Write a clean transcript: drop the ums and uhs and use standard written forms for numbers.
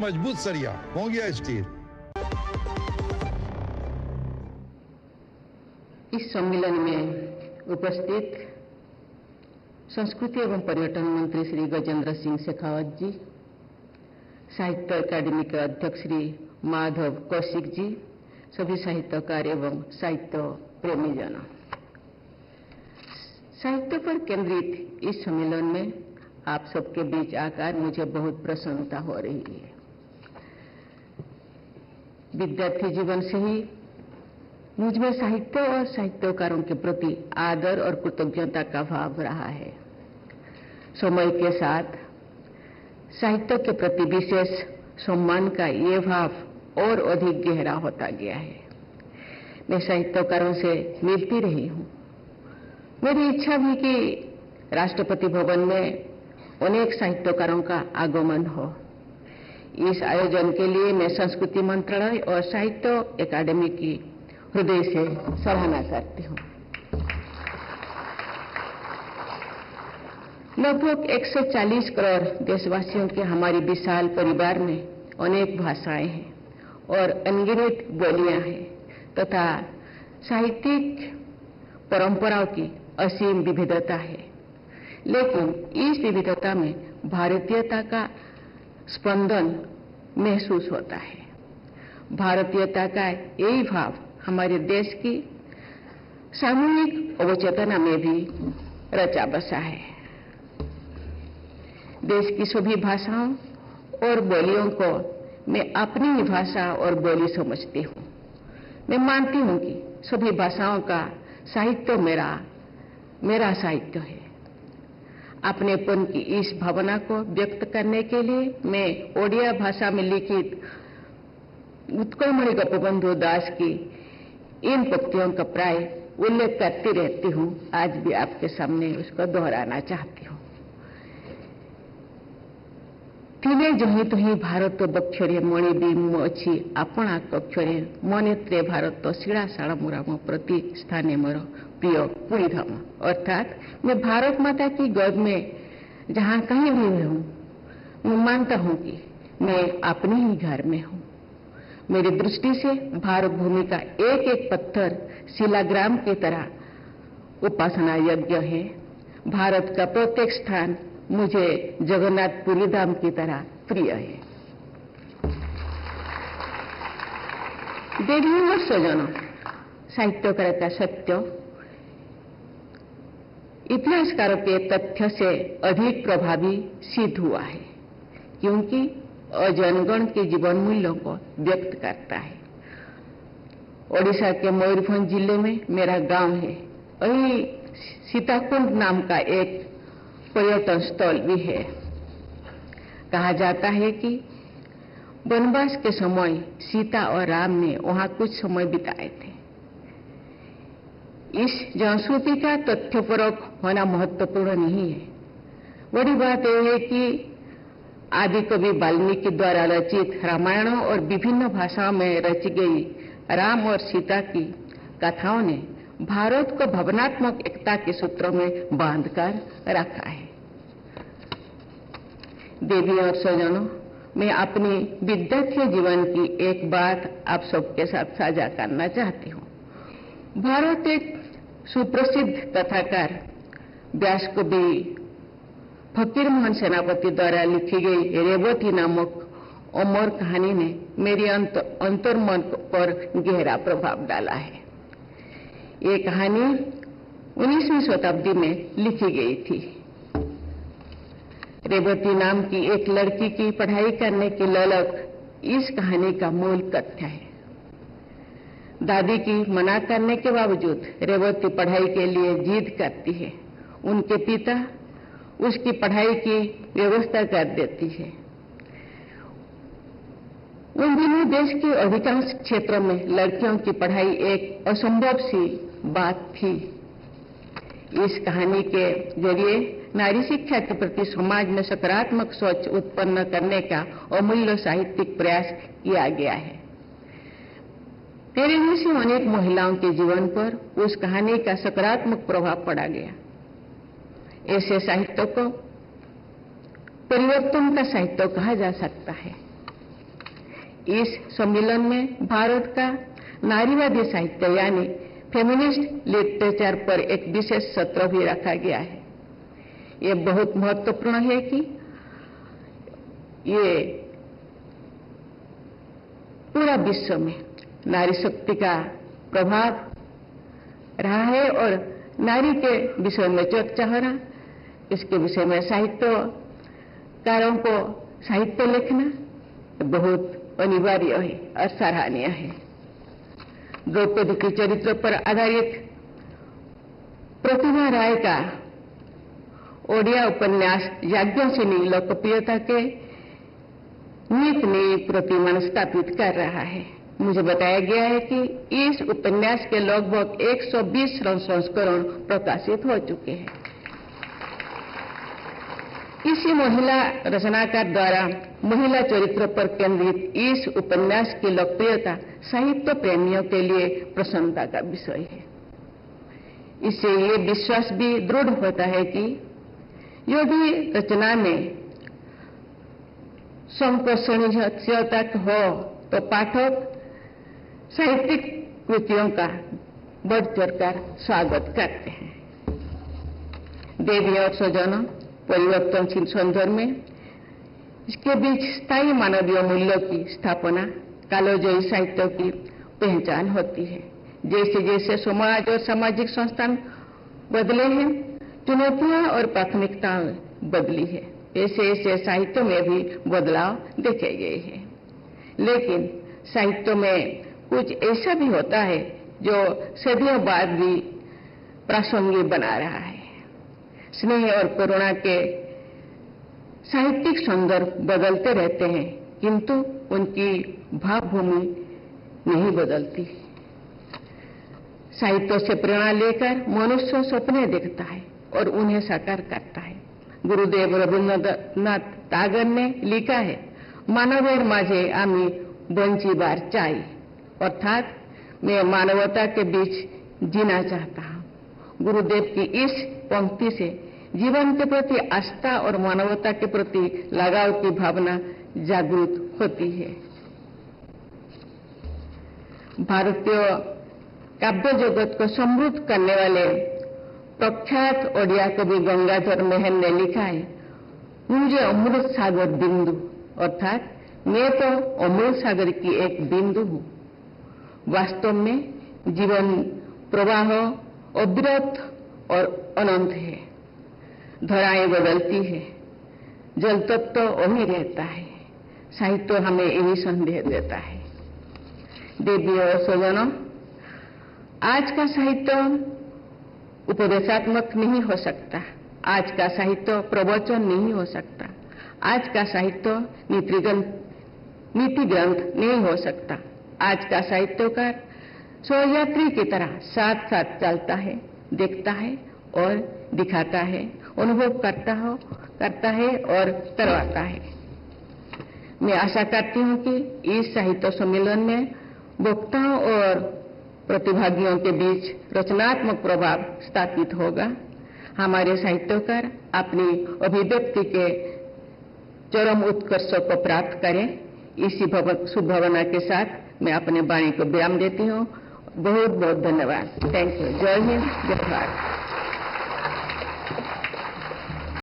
मजबूत सरिया हो गया स्टील। इस सम्मेलन में उपस्थित संस्कृति एवं पर्यटन मंत्री श्री गजेंद्र सिंह शेखावत जी, साहित्य अकादमी के अध्यक्ष श्री माधव कौशिक जी, सभी साहित्यकार एवं साहित्य प्रेमी जन, साहित्य पर केंद्रित इस सम्मेलन में आप सबके बीच आकर मुझे बहुत प्रसन्नता हो रही है। विद्यार्थी जीवन से ही मुझमें साहित्य और साहित्यकारों के प्रति आदर और कृतज्ञता का भाव रहा है। समय के साथ साहित्य के प्रति विशेष सम्मान का ये भाव और अधिक गहरा होता गया है। मैं साहित्यकारों से मिलती रही हूँ। मेरी इच्छा भी कि राष्ट्रपति भवन में अनेक साहित्यकारों का आगमन हो। इस आयोजन के लिए मैं संस्कृति मंत्रालय और साहित्य अकादमी की हृदय से सराहना करती हूँ। लगभग 140 करोड़ देशवासियों के हमारे विशाल परिवार में अनेक भाषाएं हैं और अनगिनत बोलियां हैं तथा साहित्यिक परंपराओं की असीम विविधता है। लेकिन इस विविधता में भारतीयता का स्पंदन महसूस होता है। भारतीयता का यही भाव हमारे देश की सामूहिक अवचेतना में भी रचा बसा है। देश की सभी भाषाओं और बोलियों को मैं अपनी ही भाषा और बोली समझती हूँ। मैं मानती हूँ कि सभी भाषाओं का साहित्य मेरा साहित्य है। अपनेपन की इस भावना को व्यक्त करने के लिए मैं ओडिया भाषा में लिखित उत्कलमणि गोपबंधु दास की इन पंक्तियों का प्राय उल्लेख करती रहती हूँ। आज भी आपके सामने उसको दोहराना चाहती हूँ। तीने जही तुही भारत बक्षरे मणिबीम अच्छी आपणा कक्षरे मनेत्रे भारत शिलाशाला मुरा मो प्रति स्थाने मोर प्रिय पुरी धाम। अर्थात मैं भारत माता की गोद में जहाँ कहीं भी हूँ, मैं मानता हूँ कि मैं अपने ही घर में हूँ। मेरी दृष्टि से भारत भूमि का एक एक पत्थर शिलाग्राम की तरह उपासना यज्ञ है। भारत का प्रत्येक स्थान मुझे जगन्नाथपुरी धाम की तरह प्रिय है। देवियों और स्वजनों, साहित्यकार का सत्य इतिहासकारों के तथ्य से अधिक प्रभावी सिद्ध हुआ है, क्योंकि अजनगण के जीवन मूल्यों को व्यक्त करता है। ओडिशा के मयूरभंज जिले में मेरा गांव है। वही सीताकुंड नाम का एक पर्यटन स्थल भी है। कहा जाता है कि वनवास के समय सीता और राम ने वहां कुछ समय बिताए थे। इस संस्कृति का तथ्यपरक होना महत्वपूर्ण नहीं है। बड़ी बात यह है कि आदि कवि वाल्मीकि द्वारा रचित रामायणों और विभिन्न भाषाओं में रची गई राम और सीता की कथाओं ने भारत को भावनात्मक एकता के सूत्रों में बांधकर रखा है। देवी और स्वजनों, मैं अपनी विद्यार्थी जीवन की एक बात आप सबके साथ साझा करना चाहती हूँ। भारत एक सुप्रसिद्ध कथाकार व्यास कवि फकीर मोहन सेनापति द्वारा लिखी गई रेवती नामक अमर कहानी ने मेरी अंतर्मन पर गहरा प्रभाव डाला है। ये कहानी 19वीं शताब्दी में लिखी गई थी। रेवती नाम की एक लड़की की पढ़ाई करने की ललक इस कहानी का मूल तथ्य है। दादी की मना करने के बावजूद रेवती पढ़ाई के लिए जिद करती है। उनके पिता उसकी पढ़ाई की व्यवस्था कर देती है। उन दिनों देश के अधिकांश क्षेत्रों में लड़कियों की पढ़ाई एक असंभव सी बात थी। इस कहानी के जरिए नारी शिक्षा के प्रति समाज में सकारात्मक सोच उत्पन्न करने का अमूल्य साहित्यिक प्रयास किया गया है। तेरे जैसी अनेक महिलाओं के जीवन पर उस कहानी का सकारात्मक प्रभाव पड़ा गया। ऐसे साहित्य को परिवर्तन का साहित्य कहा जा सकता है। इस सम्मेलन में भारत का नारीवादी साहित्य यानी फेमिनिस्ट लिटरेचर पर एक विशेष सत्र भी रखा गया है। ये बहुत महत्वपूर्ण है कि ये पूरा विश्व में नारी शक्ति का प्रभाव रहा है और नारी के विषय में चर्चा हो रहा, इसके विषय में साहित्यकारों को साहित्य लिखना बहुत अनिवार्य है और सराहनीय है। द्रौपदी के चरित्र पर आधारित प्रतिभा राय का ओडिया उपन्यास याज्ञसेनी लोकप्रियता के नई प्रतिमान स्थापित कर रहा है। मुझे बताया गया है कि इस उपन्यास के लगभग 120 संस्करण प्रकाशित हो चुके हैं। किसी महिला रचनाकार द्वारा महिला चरित्र पर केंद्रित इस उपन्यास की लोकप्रियता साहित्य प्रेमियों के लिए प्रसन्नता का विषय है। इससे ये विश्वास भी दृढ़ होता है कि यदि रचना में संकोचनीयता हो तो पाठक साहित्यिक कृतियों का बढ़ चढ़कर स्वागत करते हैं। देवी और स्वजनों परिवर्तनशील संदर्भ में इसके बीच स्थायी मानवीय मूल्यों की स्थापना कालोजयी साहित्य की पहचान होती है। जैसे जैसे समाज और सामाजिक संस्थान बदले हैं, चुनौतियां और प्राथमिकताएं बदली है, ऐसे ऐसे साहित्य में भी बदलाव देखे गए हैं। लेकिन साहित्य में कुछ ऐसा भी होता है जो सदियों बाद भी प्रासंगिक बना रहा है। स्नेह और करुणा के साहित्यिक संदर्भ बदलते रहते हैं, किंतु उनकी भावभूमि नहीं बदलती। साहित्य से प्रेरणा लेकर मनुष्य सपने देखता है और उन्हें साकार करता है। गुरुदेव रवींद्रनाथ टागोर ने लिखा है, मानवेर माझे आम्ही बंचीबार चाई, अर्थात मैं मानवता के बीच जीना चाहता हूं। गुरुदेव की इस पंक्ति से जीवन के प्रति आस्था और मानवता के प्रति लगाव की भावना जागृत होती है। भारतीय काव्य जगत को समृद्ध करने वाले प्रख्यात ओडिया कवि गंगाधर मेहर ने लिखा है, मुझे अमृत सागर बिंदु, अर्थात मैं तो अमृत सागर की एक बिंदु हूं। वास्तव में जीवन प्रवाह अविरत और अनंत है। धराएं बदलती है, जल तत्व तो वही रहता है। साहित्य हमें यही संदेश देता है। देवी और स्वजनों, आज का साहित्य उपदेशात्मक नहीं हो सकता, आज का साहित्य प्रवचन नहीं हो सकता, आज का साहित्य नीति ग्रंथ नहीं हो सकता। आज का साहित्यकार सहयात्री की तरह साथ साथ चलता है, देखता है और दिखाता है, अनुभव करता है और करवाता है। मैं आशा करती हूं कि इस साहित्य सम्मेलन में वक्ताओं और प्रतिभागियों के बीच रचनात्मक प्रभाव स्थापित होगा। हमारे साहित्यकार अपनी अभिव्यक्ति के चरम उत्कर्ष को प्राप्त करें, इसी शुभ भावना के साथ मैं अपने वाणी को विराम देती हूँ। बहुत बहुत धन्यवाद। Thank you. जय हिंद, जय भारत।